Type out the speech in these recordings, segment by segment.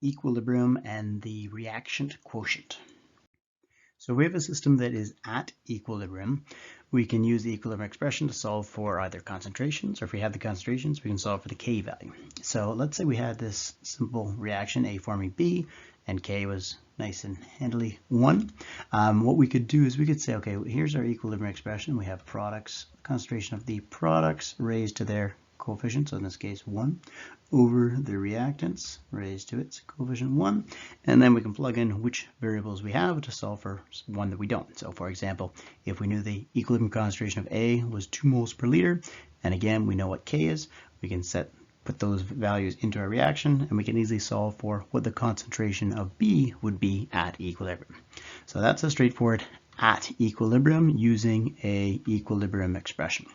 equilibrium and the reaction quotient. So we have a system that is at equilibrium. We can use the equilibrium expression to solve for either concentrations, or if we have the concentrations, we can solve for the K value. So let's say we had this simple reaction, A forming B, and K was nice and handily 1. What we could do is we could say, okay, here's our equilibrium expression. We have products, concentration of the products raised to their coefficient, so in this case 1, over the reactants raised to its coefficient 1, and then we can plug in which variables we have to solve for one that we don't. So for example, if we knew the equilibrium concentration of A was 2 moles per liter, and again we know what K is, we can put those values into our reaction, and we can easily solve for what the concentration of B would be at equilibrium. So that's a straightforward at equilibrium using a equilibrium expression.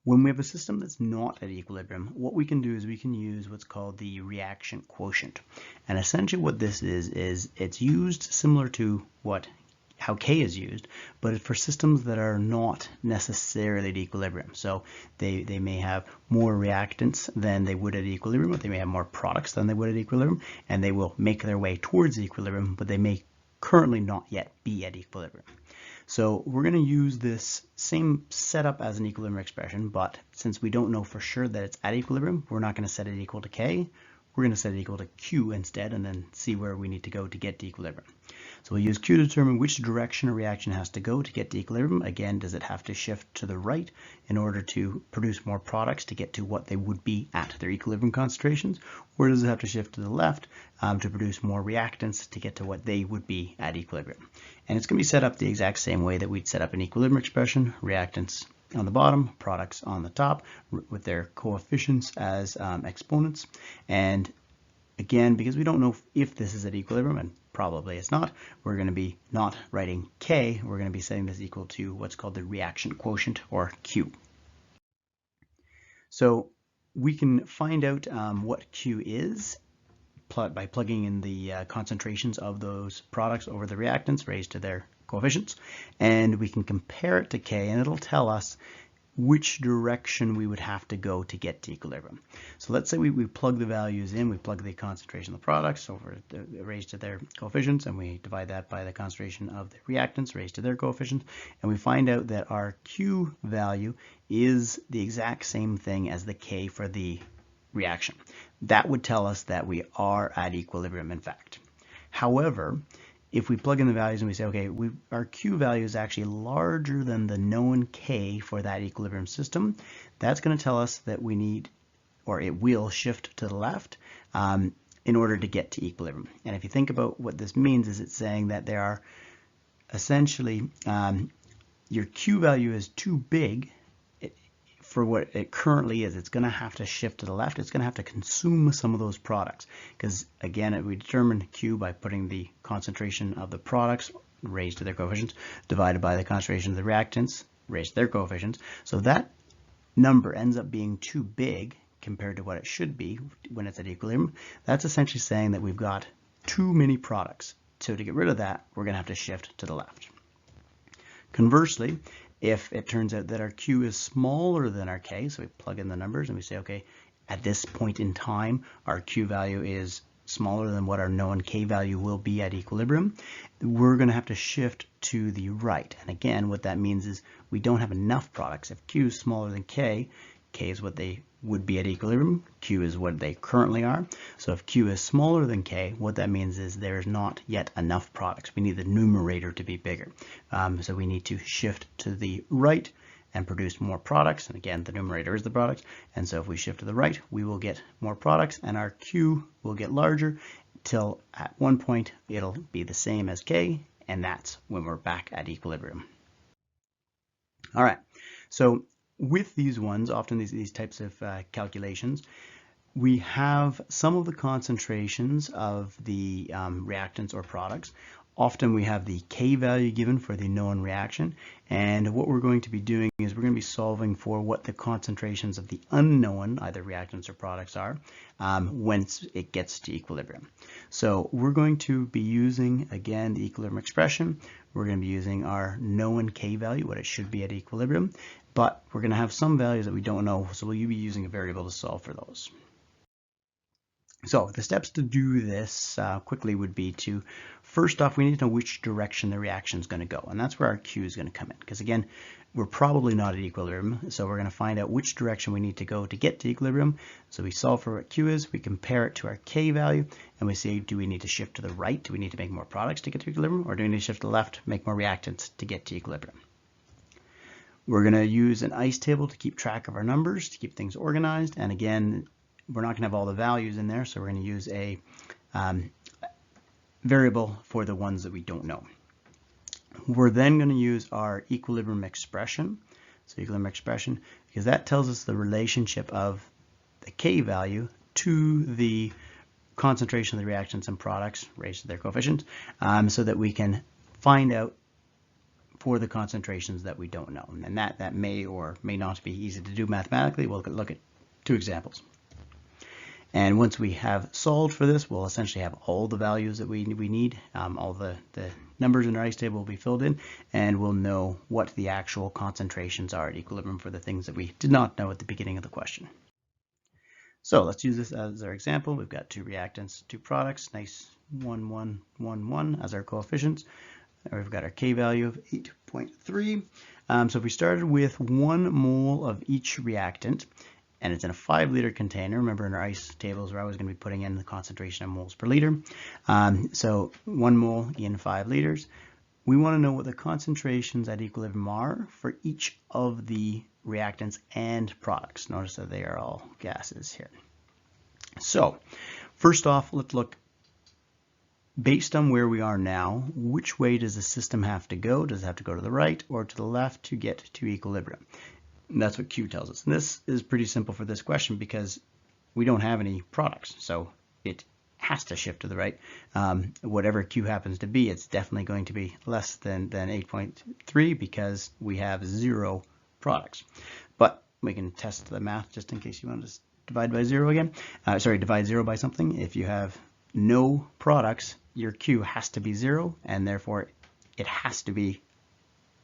When we have a system that's not at equilibrium, what we can do is we can use what's called the reaction quotient. And essentially what this is it's used similar to how K is used, but for systems that are not necessarily at equilibrium. So they may have more reactants than they would at equilibrium, but they may have more products than they would at equilibrium, and they will make their way towards equilibrium, but they may currently not yet be at equilibrium. So we're going to use this same setup as an equilibrium expression, but since we don't know for sure that it's at equilibrium, we're not going to set it equal to K. We're going to set it equal to Q instead, and then see where we need to go to get to equilibrium. So we'll use Q to determine which direction a reaction has to go to get to equilibrium. Again, does it have to shift to the right in order to produce more products to get to what they would be at their equilibrium concentrations, or does it have to shift to the left to produce more reactants to get to what they would be at equilibrium? And it's going to be set up the exact same way that we'd set up an equilibrium expression, reactants on the bottom, products on the top, with their coefficients as exponents. And again, because we don't know if this is at equilibrium, and probably it's not, we're going to be not writing K, we're going to be setting this equal to what's called the reaction quotient, or Q. So we can find out what Q is by plugging in the concentrations of those products over the reactants raised to their coefficients, and we can compare it to K, and it'll tell us which direction we would have to go to get to equilibrium. So let's say we plug the values in, we plug the concentration of the products raised to their coefficients, and we divide that by the concentration of the reactants raised to their coefficients, and we find out that our Q value is the exact same thing as the K for the reaction. That would tell us that we are at equilibrium, in fact. However, if we plug in the values and we say, okay, our Q value is actually larger than the known K for that equilibrium system, that's going to tell us that we need, or it will shift to the left in order to get to equilibrium. And if you think about what this means, is it's saying that there are essentially, your Q value is too big for what it currently is. It's going to have to shift to the left. It's going to have to consume some of those products, because again, we determined Q by putting the concentration of the products raised to their coefficients divided by the concentration of the reactants raised to their coefficients. So that number ends up being too big compared to what it should be when it's at equilibrium. That's essentially saying that we've got too many products. So to get rid of that, we're going to have to shift to the left. Conversely, if it turns out that our Q is smaller than our K, so we plug in the numbers and we say, okay, at this point in time, our Q value is smaller than what our known K value will be at equilibrium, we're going to have to shift to the right. And again, what that means is we don't have enough products. If Q is smaller than K, K is what they would be at equilibrium, Q is what they currently are. So if Q is smaller than K, what that means is there's not yet enough products. We need the numerator to be bigger. So we need to shift to the right and produce more products. And again, the numerator is the product. And so if we shift to the right, we will get more products, and our Q will get larger till at one point it'll be the same as K, and that's when we're back at equilibrium. All right, so with these ones, often these types of calculations, we have some of the concentrations of the reactants or products. Often we have the K value given for the known reaction, and what we're going to be doing is we're going to be solving for what the concentrations of the unknown, either reactants or products, are once it gets to equilibrium. So we're going to be using, again, the equilibrium expression. We're going to be using our known K value, what it should be at equilibrium, but we're going to have some values that we don't know, so we'll be using a variable to solve for those. So the steps to do this quickly would be to, first off, we need to know which direction the reaction is going to go. And that's where our Q is going to come in. Because again, we're probably not at equilibrium. So we're going to find out which direction we need to go to get to equilibrium. So we solve for what Q is, we compare it to our K value, and we say, do we need to shift to the right? Do we need to make more products to get to equilibrium? Or do we need to shift to the left, make more reactants to get to equilibrium? We're going to use an ICE table to keep track of our numbers, to keep things organized. And again, we're not going to have all the values in there, so we're going to use a variable for the ones that we don't know. We're then going to use our equilibrium expression, so equilibrium expression, because that tells us the relationship of the K value to the concentration of the reactants and products raised to their coefficients, so that we can find out for the concentrations that we don't know. And that may or may not be easy to do mathematically. We'll look at two examples. And once we have solved for this, we'll essentially have all the values that we need. All the numbers in our ICE table will be filled in, and we'll know what the actual concentrations are at equilibrium for the things that we did not know at the beginning of the question. So let's use this as our example. We've got two reactants, two products, nice 1, 1, 1, 1 as our coefficients. We've got our K value of 8.3. So if we started with 1 mole of each reactant, and it's in a 5-liter container. Remember, in our ICE tables, we're always going to be putting in the concentration of moles per liter. So 1 mole in 5 liters. We want to know what the concentrations at equilibrium are for each of the reactants and products. Notice that they are all gases here. So first off, let's look, based on where we are now, which way does the system have to go? Does it have to go to the right or to the left to get to equilibrium? And that's what Q tells us. And this is pretty simple for this question because we don't have any products. So it has to shift to the right. Whatever Q happens to be, it's definitely going to be less than 8.3 because we have 0 products. But we can test the math just in case you want to divide by 0 again. Divide 0 by something. If you have no products, your Q has to be 0, and therefore it has to be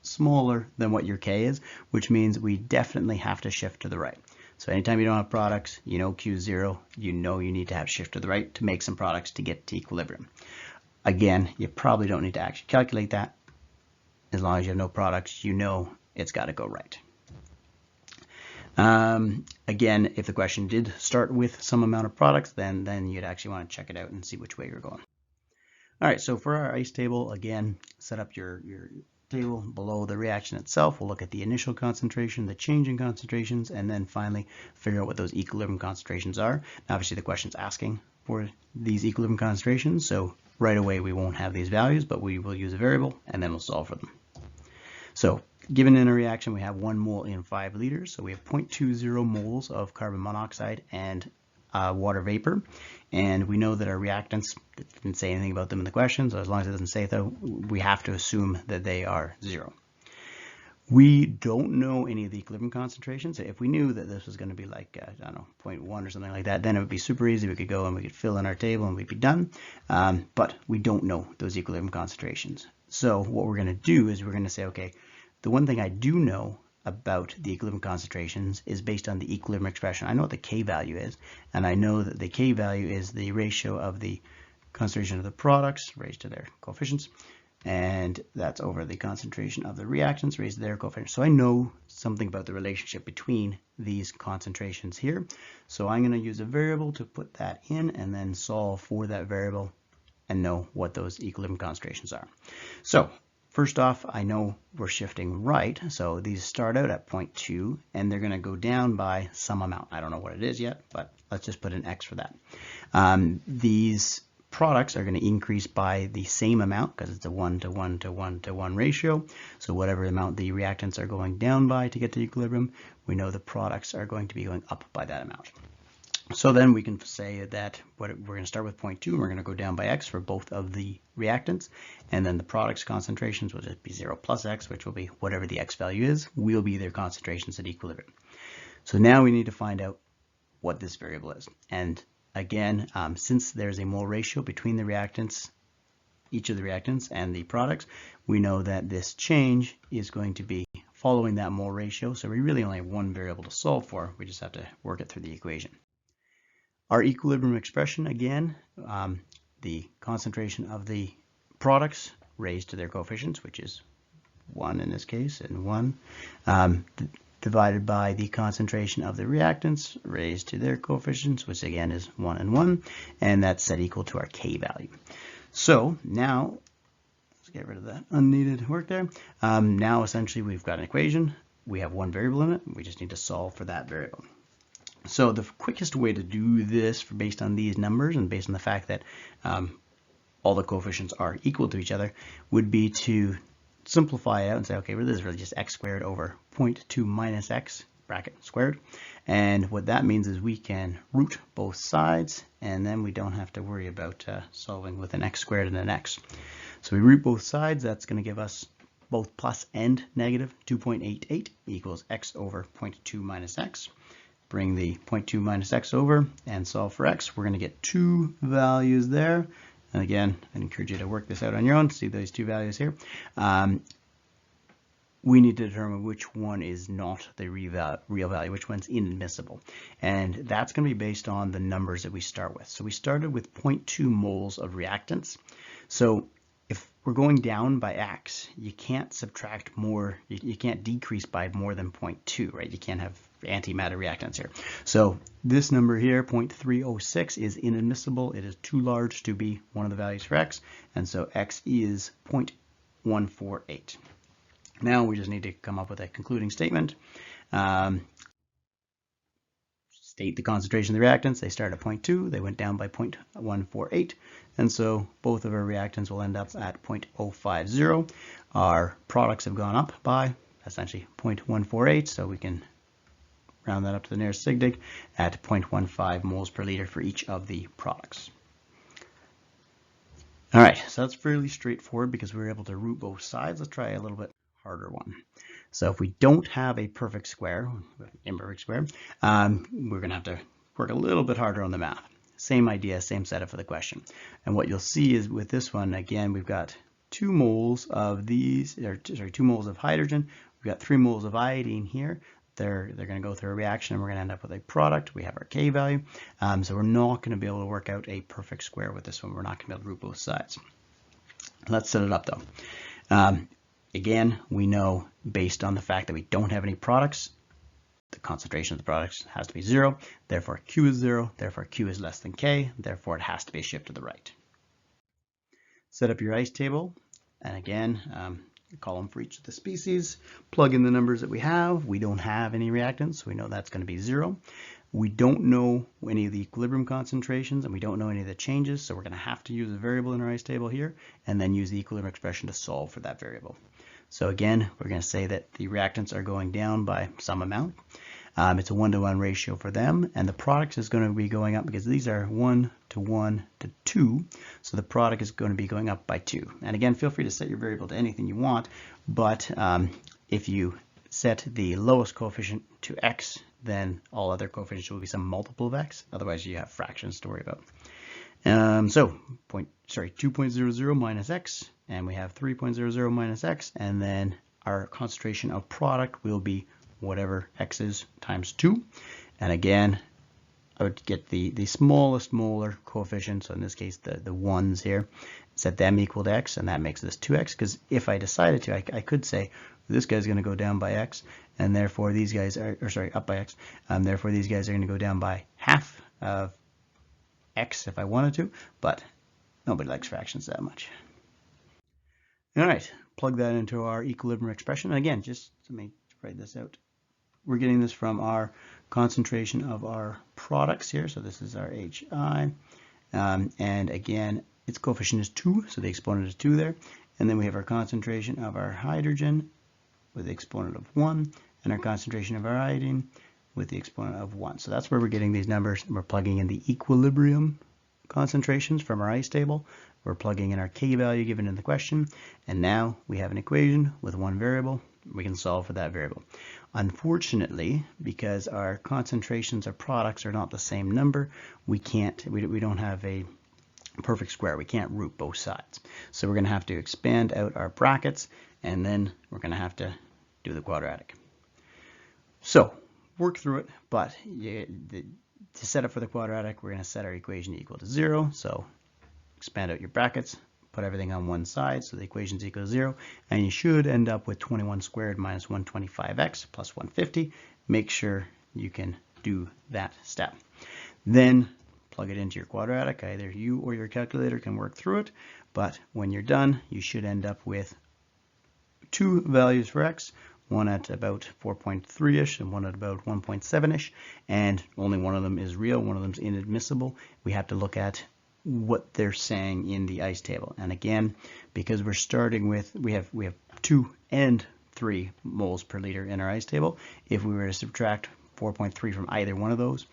smaller than what your K is, which means we definitely have to shift to the right. So anytime you don't have products, you know Q is 0, you know you need to have shift to the right to make some products to get to equilibrium. Again, you probably don't need to actually calculate that. As long as you have no products, you know it's got to go right. Again, if the question did start with some amount of products, then you'd actually want to check it out and see which way you're going. All right, so for our ICE table, again, set up your table below the reaction itself. We'll look at the initial concentration, the change in concentrations, and then finally figure out what those equilibrium concentrations are. Now, obviously, the question's asking for these equilibrium concentrations, so right away we won't have these values, but we will use a variable, and then we'll solve for them. So given in a reaction, we have 1 mole in 5 liters, so we have 0.20 moles of carbon monoxide and water vapor, and we know that our reactants, didn't say anything about them in the question, so as long as it doesn't say so, we have to assume that they are 0. We don't know any of the equilibrium concentrations. So if we knew that this was going to be like, I don't know, 0.1 or something like that, then it would be super easy. We could go and we could fill in our table and we'd be done. But we don't know those equilibrium concentrations. So what we're going to do is we're going to say, okay, the one thing I do know about the equilibrium concentrations is based on the equilibrium expression. I know what the K value is, and I know that the K value is the ratio of the concentration of the products raised to their coefficients, and that's over the concentration of the reactants raised to their coefficients. So I know something about the relationship between these concentrations here. So I'm going to use a variable to put that in and then solve for that variable and know what those equilibrium concentrations are. So first off, I know we're shifting right, so these start out at 0.2, and they're going to go down by some amount. I don't know what it is yet, but let's just put an X for that. These products are going to increase by the same amount because it's a 1 to 1 to 1 to 1 ratio. So whatever amount the reactants are going down by to get to equilibrium, we know the products are going to be going up by that amount. So then we can say that we're going to start with 0.2 and we're going to go down by X for both of the reactants, and then the products concentrations will just be 0 plus X, which will be whatever the X value is, will be their concentrations at equilibrium. So now we need to find out what this variable is. And again, since there's a mole ratio between the reactants, each of the reactants and the products, we know that this change is going to be following that mole ratio. So we really only have one variable to solve for. We just have to work it through the equation. Our equilibrium expression, again, the concentration of the products raised to their coefficients, which is 1 in this case, and 1, divided by the concentration of the reactants raised to their coefficients, which again is 1 and 1, and that's set equal to our K value. So now, let's get rid of that unneeded work there. Now essentially we've got an equation. We have one variable in it. We just need to solve for that variable. So the quickest way to do this, based on these numbers and based on the fact that all the coefficients are equal to each other, would be to simplify it out and say, okay, well, this is really just x squared over 0.2 minus x bracket squared. And what that means is we can root both sides, and then we don't have to worry about solving with an x squared and an x. So we root both sides. That's going to give us both plus and negative 2.88 equals x over 0.2 minus x. Bring the 0.2 minus x over and solve for x. We're going to get two values there. And again, I encourage you to work this out on your own. See those two values here. We need to determine which one is not the real value, which one's inadmissible. And that's going to be based on the numbers that we start with. So we started with 0.2 moles of reactants. So if we're going down by x, you can't subtract more, you can't decrease by more than 0.2, right? You can't have antimatter reactants here. So this number here, 0.306, is inadmissible. It is too large to be one of the values for x, and so x is 0.148. Now we just need to come up with a concluding statement. State the concentration of the reactants. They start at 0.2, they went down by 0.148, and so both of our reactants will end up at 0.050. Our products have gone up by essentially 0.148, so we can round that up to the nearest sig dig at 0.15 moles per liter for each of the products. All right, so that's fairly straightforward because we were able to root both sides. Let's try a little bit harder one. So if we don't have a perfect square, imperfect square, we're going to have to work a little bit harder on the math. Same idea, same setup for the question. And what you'll see is with this one, again, we've got 2 moles of these, or sorry, 2 moles of hydrogen. We've got 3 moles of iodine here. They're going to go through a reaction, and we're going to end up with a product. We have our K value. So we're not going to be able to work out a perfect square with this one. We're not going to be able to root both sides. Let's set it up though. Again, we know based on the fact that we don't have any products, the concentration of the products has to be 0. Therefore, Q is 0. Therefore, Q is less than K. Therefore, it has to be a shift to the right. Set up your ice table. And again, a column for each of the species. Plug in the numbers that we have. We don't have any reactants, so we know that's going to be 0. We don't know any of the equilibrium concentrations, and we don't know any of the changes, so we're going to have to use a variable in our ice table here, and then use the equilibrium expression to solve for that variable. So again, we're going to say that the reactants are going down by some amount. It's a 1-to-1 ratio for them, and the product is going to be going up because these are 1 to 1 to 2, so the product is going to be going up by 2. And again, feel free to set your variable to anything you want, but if you set the lowest coefficient to x, then all other coefficients will be some multiple of x. Otherwise, you have fractions to worry about. So 2.00 minus x, and we have 3.00 minus x, and then our concentration of product will be whatever x is times 2. And again, I would get the smallest molar coefficient, so in this case the ones here, set them equal to x, and that makes this 2x, because if I decided to, I could say this guy's going to go down by x, and therefore these guys are, up by x, therefore these guys are going to go down by half of x if I wanted to, but nobody likes fractions that much. All right, plug that into our equilibrium expression. And again, just let me write this out. We're getting this from our concentration of our products here. So this is our HI. And again, its coefficient is 2, so the exponent is 2 there. And then we have our concentration of our hydrogen with the exponent of 1, and our concentration of our iodine with the exponent of 1. So that's where we're getting these numbers. We're plugging in the equilibrium concentrations from our ice table. We're plugging in our K value given in the question, and now we have an equation with one variable. We can solve for that variable. Unfortunately, because our concentrations of products are not the same number, we don't have a perfect square. We can't root both sides. So we're going to have to expand out our brackets, and then we're going to have to do the quadratic. So work through it, but to set up for the quadratic, we're going to set our equation equal to 0. So expand out your brackets, put everything on one side, so the equation is equal to 0, and you should end up with 21 squared minus 125x plus 150. Make sure you can do that step. Then plug it into your quadratic. Either you or your calculator can work through it, but when you're done, you should end up with two values for x, one at about 4.3-ish and one at about 1.7-ish, and only one of them is real, one of them is inadmissible. We have to look at what they're saying in the ICE table. And again, because we're starting with, we have 2 and 3 moles per liter in our ICE table. If we were to subtract 4.3 from either one of those,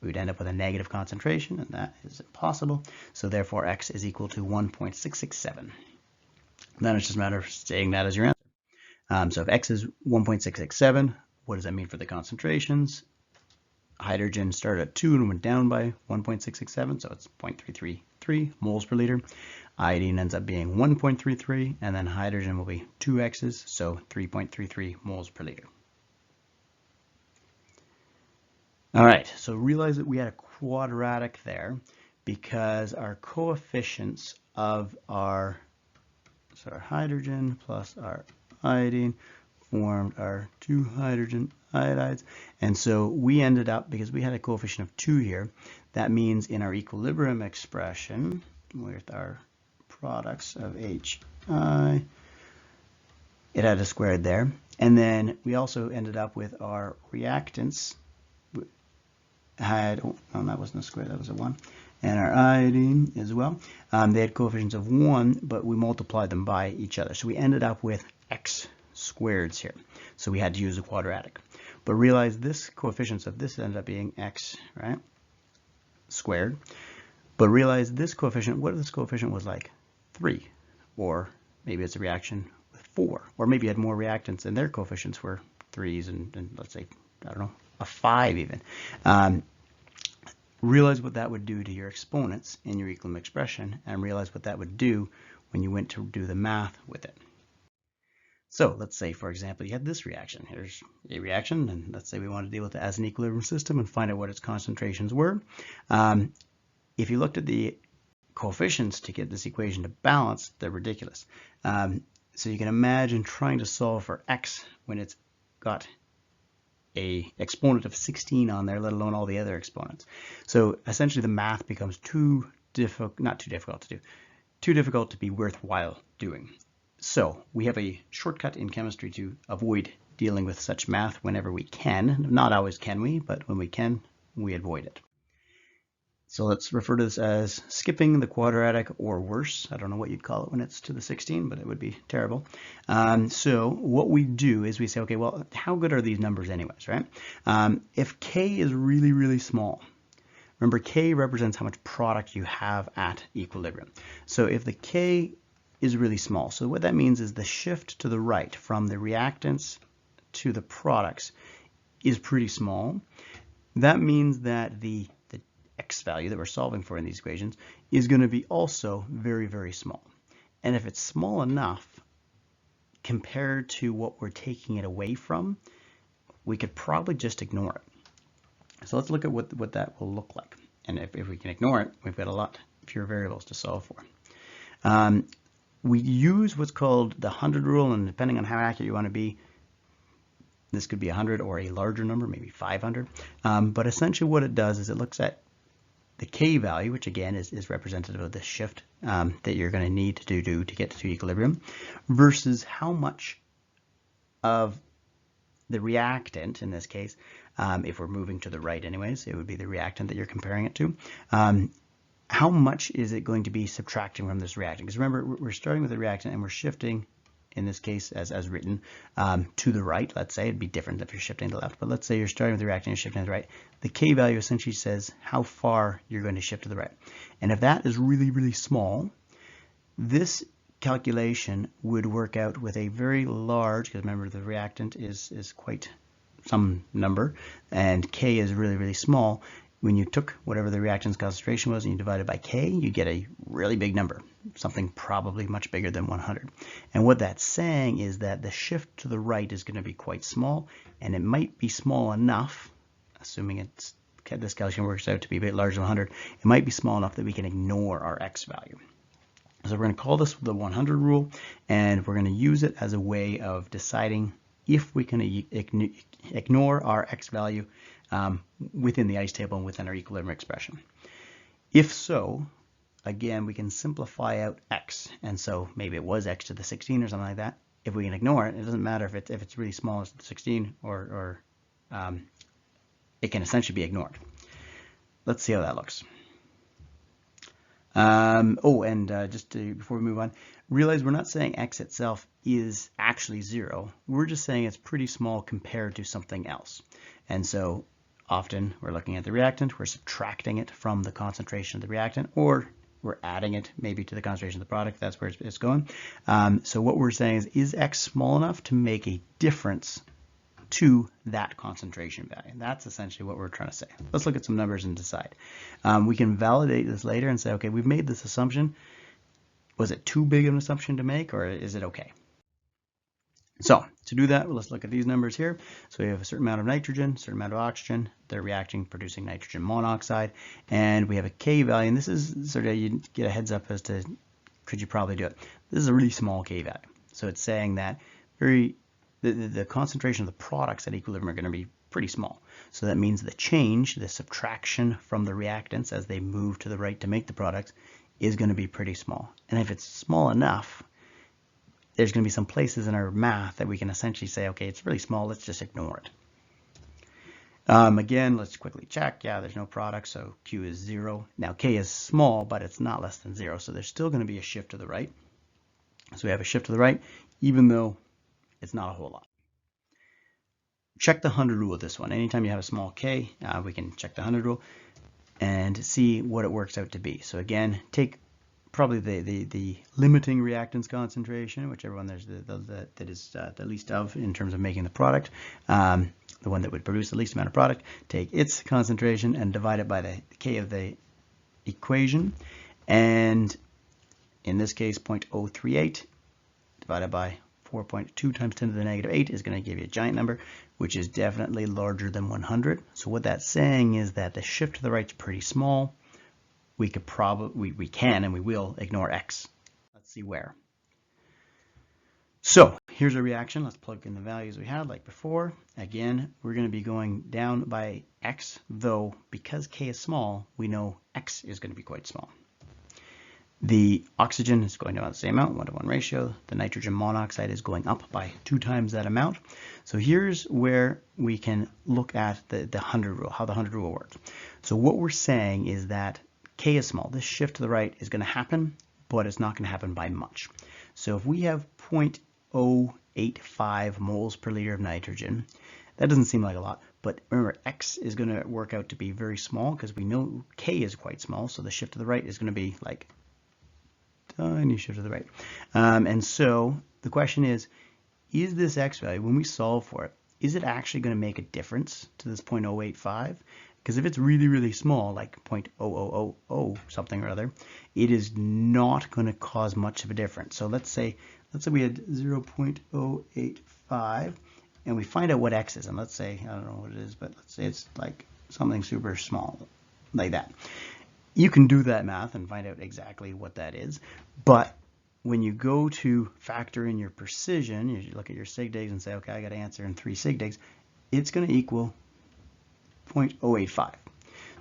we would end up with a negative concentration, and that is impossible. So therefore, x is equal to 1.667. Then it's just a matter of saying that as your answer. So if x is 1.667, what does that mean for the concentrations? Hydrogen started at 2 and went down by 1.667, so it's 0.333 moles per liter. Iodine ends up being 1.33, and then hydrogen will be 2 x's, so 3.33 moles per liter. All right, so realize that we had a quadratic there because our coefficients of our hydrogen plus our iodine formed our 2 hydrogen iodides. And so we ended up, because we had a coefficient of 2 here, that means in our equilibrium expression with our products of HI, it had a squared there. And then we also ended up with our reactants had, oh, no, that wasn't a square, that was a 1. And our iodine as well. They had coefficients of 1, but we multiplied them by each other. So we ended up with x squareds here. So we had to use a quadratic. But realize this coefficients of this ended up being x, right, squared. But realize this coefficient, what if this coefficient was like 3? Or maybe it's a reaction with 4. Or maybe you had more reactants and their coefficients were 3s and let's say, I don't know, a 5 even. Realize what that would do to your exponents in your equilibrium expression, and realize what that would do when you went to do the math with it. So let's say, for example, you had this reaction. Here's a reaction, and let's say we want to deal with it as an equilibrium system and find out what its concentrations were. If you looked at the coefficients to get this equation to balance, they're ridiculous. So you can imagine trying to solve for x when it's got a exponent of 16 on there, let alone all the other exponents. So essentially the math becomes too difficult to be worthwhile doing. So we have a shortcut in chemistry to avoid dealing with such math whenever we can. Not always can we, but when we can, we avoid it. So let's refer to this as skipping the quadratic, or worse. I don't know what you'd call it when it's to the 16, but it would be terrible. So what we do is we say, okay, well, how good are these numbers anyways, right? If k is really, really small, remember k represents how much product you have at equilibrium. So if the k is really small, so what that means is the shift to the right from the reactants to the products is pretty small. That means that the x value that we're solving for in these equations is going to be also very, very small. And if it's small enough compared to what we're taking it away from, we could probably just ignore it. So let's look at what that will look like. And if we can ignore it, we've got a lot fewer variables to solve for. We use what's called the 100 rule, and depending on how accurate you want to be, this could be 100 or a larger number, maybe 500. But essentially what it does is it looks at the k value, which again is representative of the shift that you're going to need to do to get to equilibrium, versus how much of the reactant, in this case, if we're moving to the right anyways, it would be the reactant that you're comparing it to. How much is it going to be subtracting from this reactant? Because remember, we're starting with a reactant and we're shifting, in this case, as written, to the right. Let's say it'd be different if you're shifting to the left, but let's say you're starting with the reactant and you're shifting to the right. The k value essentially says how far you're going to shift to the right. And if that is really, really small, this calculation would work out with a very large, because remember the reactant is quite some number, and k is really, really small. When you took whatever the reactant's concentration was and you divided by k, you get a really big number, something probably much bigger than 100. And what that's saying is that the shift to the right is going to be quite small, and it might be small enough, assuming it's this calculation works out to be a bit larger than 100, it might be small enough that we can ignore our x value. So we're going to call this the 100 rule, and we're going to use it as a way of deciding if we can ignore our x value within the ice table and within our equilibrium expression. If so, again, we can simplify out x, and so maybe it was x to the 16 or something like that. If we can ignore it, it doesn't matter if it's really small as 16 or it can essentially be ignored. Let's see how that looks. Before we move on, realize we're not saying x itself is actually 0. We're just saying it's pretty small compared to something else. And so often we're looking at the reactant, we're subtracting it from the concentration of the reactant, or we're adding it maybe to the concentration of the product. That's where it's going. So what we're saying is x small enough to make a difference to that concentration value? And that's essentially what we're trying to say. Let's look at some numbers and decide. We can validate this later and say, okay, we've made this assumption. Was it too big of an assumption to make, or is it okay? So to do that, let's look at these numbers here. So we have a certain amount of nitrogen, a certain amount of oxygen. They're reacting, producing nitrogen monoxide. And we have a K value. And this is sort of, you get a heads up as to, could you probably do it? This is a really small K value. So it's saying that the concentration of the products at equilibrium are going to be pretty small. So that means the change, the subtraction from the reactants as they move to the right to make the products, is going to be pretty small. And if it's small enough, there's going to be some places in our math that we can essentially say, okay, it's really small, let's just ignore it. Again, let's quickly check. Yeah, there's no product, so Q is 0. Now K is small, but it's not less than 0, so there's still going to be a shift to the right. So we have a shift to the right, even though it's not a whole lot. Check the 100 rule with this one. Anytime you have a small k, we can check the 100 rule and see what it works out to be. So again, take probably the limiting reactants concentration, whichever one there's that is the least of in terms of making the product, the one that would produce the least amount of product. Take its concentration and divide it by the k of the equation, and in this case 0.038 divided by 4.2 times 10 to the negative 8 is going to give you a giant number, which is definitely larger than 100. So what that's saying is that the shift to the right is pretty small. We could probably, we can and we will ignore x. Let's see where. So here's a reaction. Let's plug in the values we had like before. Again, we're going to be going down by x, though because k is small, we know x is going to be quite small. The oxygen is going down the same amount, 1-to-1 ratio. The nitrogen monoxide is going up by 2 times that amount. So here's where we can look at the 100 rule, how the 100 rule works. So what we're saying is that K is small. This shift to the right is going to happen, but it's not going to happen by much. So if we have 0.085 moles per liter of nitrogen, that doesn't seem like a lot, but remember X is going to work out to be very small because we know K is quite small, so the shift to the right is going to be like tiny shift to the right. And so the question is this X value, when we solve for it, is it actually going to make a difference to this 0.085? Because if it's really, really small, like 0.0000 something or other, it is not going to cause much of a difference. So let's say we had 0.085 and we find out what X is. And let's say, I don't know what it is, but let's say it's like something super small like that. You can do that math and find out exactly what that is. But when you go to factor in your precision, you look at your sig digs and say, okay, I got to answer in 3 sig digs, it's going to equal 0.085.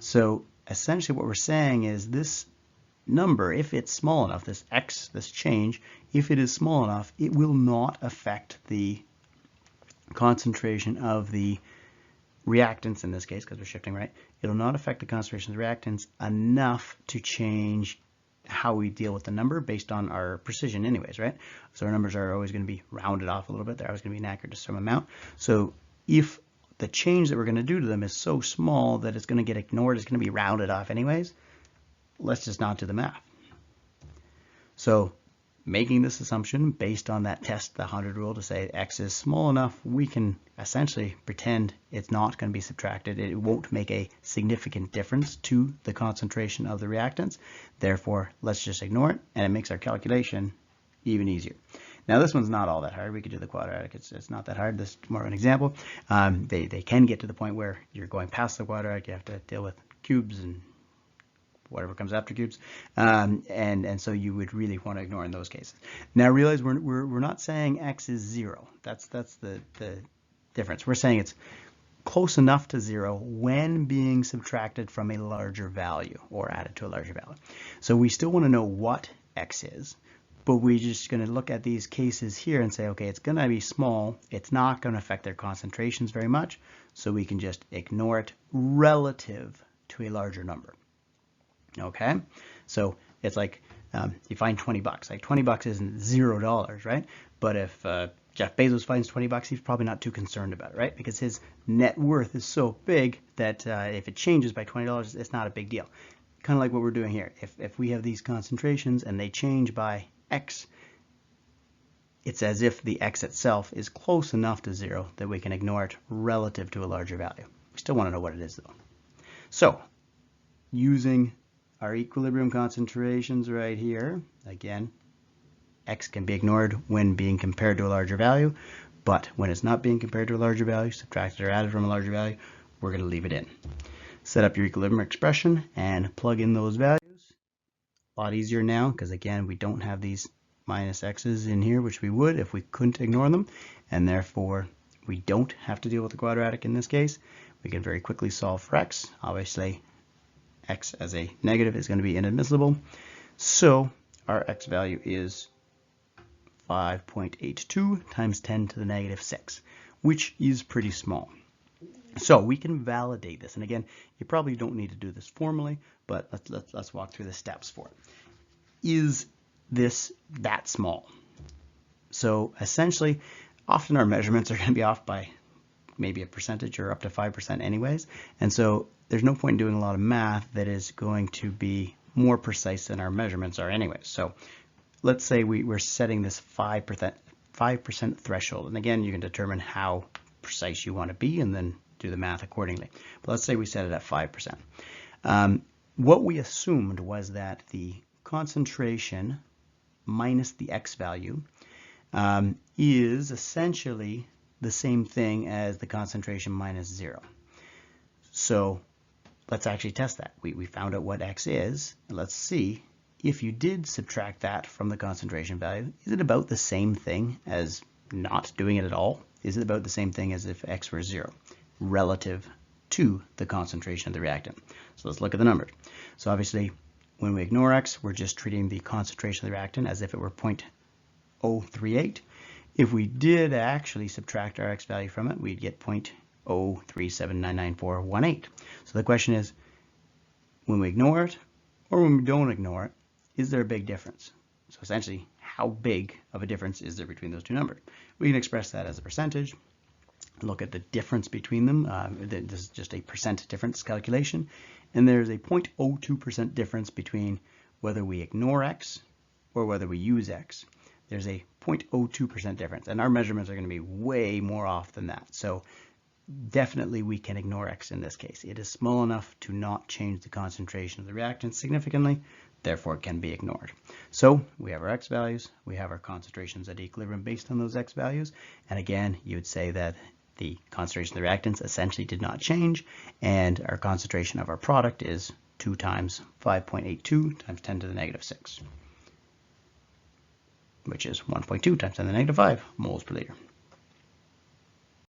So essentially what we're saying is this number, if it's small enough, this X, this change, if it is small enough, it will not affect the concentration of the reactants in this case, because we're shifting right, it'll not affect the concentration of the reactants enough to change how we deal with the number based on our precision anyways, right? So our numbers are always going to be rounded off a little bit. They're always going to be inaccurate to some amount. So if the change that we're going to do to them is so small that it's going to get ignored, it's going to be rounded off anyways, let's just not do the math. So making this assumption based on that test, the 100 rule, to say X is small enough, we can essentially pretend it's not going to be subtracted. It won't make a significant difference to the concentration of the reactants. Therefore, let's just ignore it, and it makes our calculation even easier. Now this one's not all that hard. We could do the quadratic. It's not that hard. This is more of an example. They can get to the point where you're going past the quadratic. You have to deal with cubes and whatever comes after cubes, and so you would really want to ignore in those cases. Now realize we're not saying x is 0. That's the difference. We're saying it's close enough to 0 when being subtracted from a larger value or added to a larger value. So we still want to know what x is, but we're just going to look at these cases here and say, okay, it's going to be small. It's not going to affect their concentrations very much, so we can just ignore it relative to a larger number. Okay, so it's like you find 20 bucks. Like 20 bucks isn't $0, right? But if Jeff Bezos finds 20 bucks, he's probably not too concerned about it, right? Because his net worth is so big that if it changes by $20, it's not a big deal. Kind of like what we're doing here. If we have these concentrations and they change by x, it's as if the x itself is close enough to 0 that we can ignore it relative to a larger value. We still want to know what it is though. So using our equilibrium concentrations right here, again, x can be ignored when being compared to a larger value, but when it's not being compared to a larger value, subtracted or added from a larger value, we're going to leave it in. Set up your equilibrium expression and plug in those values. A lot easier now because again, we don't have these minus x's in here, which we would if we couldn't ignore them, and therefore we don't have to deal with the quadratic in this case. We can very quickly solve for x. Obviously, x as a negative is going to be inadmissible, so our x value is 5.82 times 10 to the negative 6, which is pretty small. So we can validate this, and again, you probably don't need to do this formally, but let's walk through the steps for it. Is this that small? So essentially, often our measurements are going to be off by maybe a percentage or up to 5% anyways, and so there's no point in doing a lot of math that is going to be more precise than our measurements are anyways. So let's say we're setting this 5% threshold, and again, you can determine how precise you want to be and then do the math accordingly. But let's say we set it at 5%. What we assumed was that the concentration minus the x value is essentially the same thing as the concentration minus 0. So let's actually test that. We found out what x is, and let's see if you did subtract that from the concentration value. Is it about the same thing as not doing it at all? Is it about the same thing as if x were 0 relative to the concentration of the reactant? So let's look at the numbers. So obviously, when we ignore x, we're just treating the concentration of the reactant as if it were 0.038. If we did actually subtract our x value from it, we'd get 0.037999418. So the question is, when we ignore it or when we don't ignore it, is there a big difference? So essentially, how big of a difference is there between those two numbers? We can express that as a percentage. Look at the difference between them. This is just a percent difference calculation. And there's a 0.02% difference between whether we ignore x or whether we use x. There's a 0.02% difference, and our measurements are going to be way more off than that. So definitely we can ignore x in this case. It is small enough to not change the concentration of the reactant significantly, therefore it can be ignored. So we have our x values, we have our concentrations at equilibrium based on those x values, and again, you would say that the concentration of the reactants essentially did not change, and our concentration of our product is 2 times 5.82 times 10 to the negative 6. Which is 1.2 times 10 to the negative 5 moles per liter.